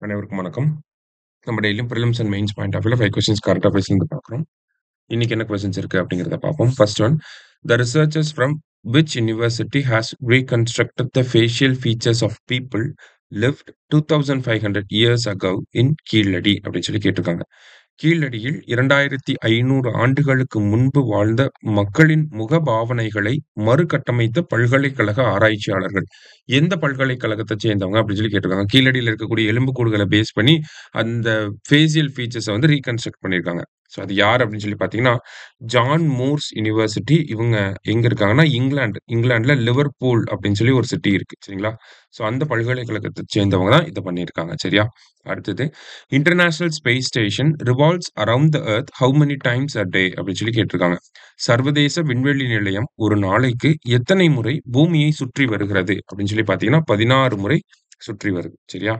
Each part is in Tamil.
அனைவருக்கும் வணக்கம். நம்ம டெய்லியும் prelims and mains point of வியூல 5 கொஸ்டின்ஸ் கரண்ட் அஃபேர்ஸ்லேருந்து பார்க்குறோம். இன்னைக்கு என்ன கொஸ்டின்ஸ் இருக்கு அப்படிங்கிறத பார்ப்போம். First one, the researchers from which university has reconstructed the facial features of people lived 2500 years ago in Keezhadi அப்படின்னு சொல்லி கேட்டிருக்காங்க. கீழடியில் 2500 ஆண்டுகளுக்கு முன்பு வாழ்ந்த மக்களின் முக பாவனைகளை மறுகட்டமைத்த பல்கலைக்கழக ஆராய்ச்சியாளர்கள். எந்த பல்கலைக்கழகத்தை சேர்ந்தவங்க அப்படின்னு சொல்லி கேட்டிருக்காங்க. கீழடியில் இருக்கக்கூடிய எலும்புக்கூடுகளை பேஸ் பண்ணி அந்த ஃபேசியல் ஃபீச்சர்ஸை வந்து ரீகன்ஸ்ட்ரக்ட் பண்ணியிருக்காங்க. ஸோ அது யார் அப்படின்னு சொல்லி பார்த்தீங்கன்னா, ஜான் மூர்ஸ் யுனிவர்சிட்டி. இவங்க எங்க இருக்காங்கன்னா, இங்கிலாந்துல லிவர்பூல் அப்படின்னு சொல்லி ஒரு சிட்டி இருக்கு. சரிங்களா? ஸோ அந்த பல்கலைக்கழகத்தை சேர்ந்தவங்க தான் இதை பண்ணியிருக்காங்க. சரியா? அடுத்தது, international space station revolves around the earth how many times a day அப்படின்னு சொல்லி கேட்டிருக்காங்க. சர்வதேச விண்வெளி நிலையம் ஒரு நாளைக்கு எத்தனை முறை பூமியை சுற்றி வருகிறது அப்படின்னு சொல்லி பார்த்தீங்கன்னா 16 முறை சுற்றி வருது. சரியா?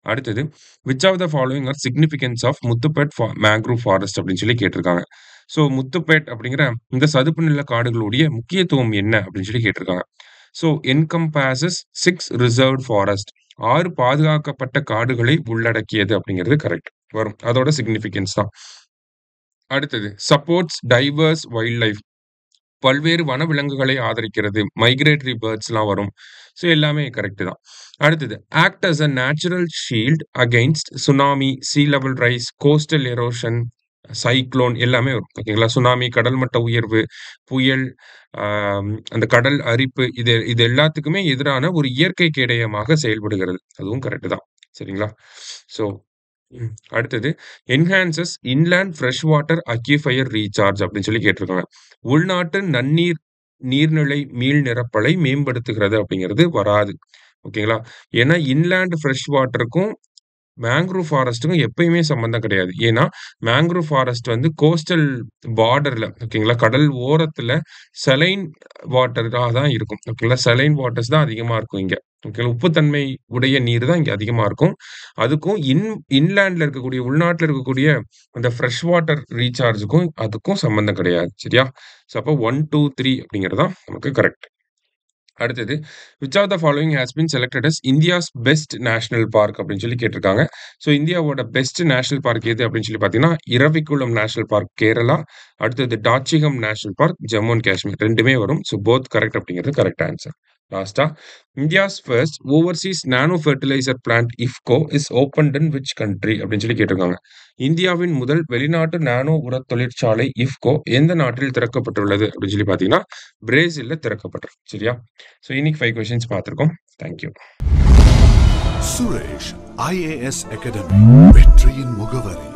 அடுத்தது, which of the following are significance of Muthupet mangrove forest அப்படின்னு சொல்லி கேட்டிருக்காங்க. ஸோ முத்துப்பேட் அப்படிங்கிற இந்த சதுப்பு நில காடுகளுடைய முக்கியத்துவம் என்ன அப்படின்னு சொல்லி கேட்டிருக்காங்க. ஸோ என்கம்பாசஸ் 6 ரிசர்வ்ட் ஃபாரஸ்ட், 6 பாதுகாக்கப்பட்ட காடுகளை உள்ளடக்கியது அப்படிங்கிறது கரெக்ட் வரும். அதோட சிக்னிஃபிகன்ஸ் தான். அடுத்தது, சப்போர்ட்ஸ் டைவர்ஸ் வைல்ட் லைஃப், பல்வேறு வனவிலங்குகளை ஆதரிக்கிறது. மைக்ரேட்டரி பேர்ட்ஸ்லாம் வரும். ஸோ எல்லாமே கரெக்ட் தான். அடுத்தது, act as a natural shield against tsunami, sea level rise, coastal erosion, cyclone எல்லாமே வரும். ஓகேங்களா? சுனாமி, கடல் மட்ட உயர்வு, புயல், அந்த கடல் அரிப்பு, இது இது எல்லாத்துக்குமே எதிரான ஒரு இயற்கை கேடயமாக செயல்படுகிறது. அதுவும் கரெக்ட் தான். சரிங்களா? ஸோ அடுத்தது, enhances inland fresh water aquifer recharge அப்படின்னு சொல்லி கேட்டிருக்காங்க. உள்நாட்டு நன்னீர் நீர்நிலை மீள் நிரப்பலை மேம்படுத்துகிறது அப்படிங்கிறது வராது. ஓகேங்களா? ஏன்னா இன்லேண்ட் ஃப்ரெஷ் வாட்டருக்கும் மேங்க்ரூவ் ஃபாரஸ்ட்டுக்கும் எப்பயுமே சம்மந்தம் கிடையாது. ஏன்னா மேங்க்ரூவ் ஃபாரஸ்ட் வந்து கோஸ்டல் பார்டர்ல, ஓகேங்களா, கடல் ஓரத்துல சலைன் வாட்டரா தான் இருக்கும். ஓகேங்களா? சலைன் வாட்டர்ஸ் தான் அதிகமா இருக்கும் இங்க. ஓகேங்களா? உப்புத்தன்மை உடைய நீர் தான் இங்க அதிகமா இருக்கும். அதுக்கும் இன்லேண்ட்ல இருக்கக்கூடிய உள்நாட்டுல இருக்கக்கூடிய அந்த ஃப்ரெஷ் வாட்டர் ரீசார்ஜுக்கும் அதுக்கும் சம்மந்தம் கிடையாது. சரியா? ஸோ அப்போ 1, 2, 3 அப்படிங்கிறது தான் நமக்கு கரெக்ட். அடுத்தது, which of the following has been selected as India's best national park அப்படின்னு சொல்லி கேட்டிருக்காங்க. ஸோ இந்தியாவோட பெஸ்ட் நேஷனல் பார்க் எது அப்படின்னு சொல்லி பார்த்தீங்கன்னா, இரவிக்குளம் நேஷனல் பார்க் கேரளா, அடுத்தது Dachigam national park Jammu and Kashmir. ரெண்டுமே வரும். ஸோ போத் கரெக்ட் அப்படிங்கிறது கரெக்ட் ஆன்சர். லாஸ்டா, India's first overseas nano fertiliser plant IFFCO is opened in which country அப்படின்னு சொல்லி கேட்டிருக்காங்க. இந்தியாவின் முதல் வெளிநாட்டு நானோ உர தொழிற்சாலை இஃப்கோ எந்த நாட்டில் திறக்கப்பட்டுள்ளது அப்படின்னு சொல்லி பார்த்தீங்கன்னா, பிரேசில்ல திறக்கப்பட்டிருக்கு. சரியா? ஸோ இன்னைக்கு 5 கொஸ்டின்ஸ் பார்த்துருக்கோம். தேங்க்யூ. சுரேஷ் IAS அகாடமி, வெற்றியின் முகவரி.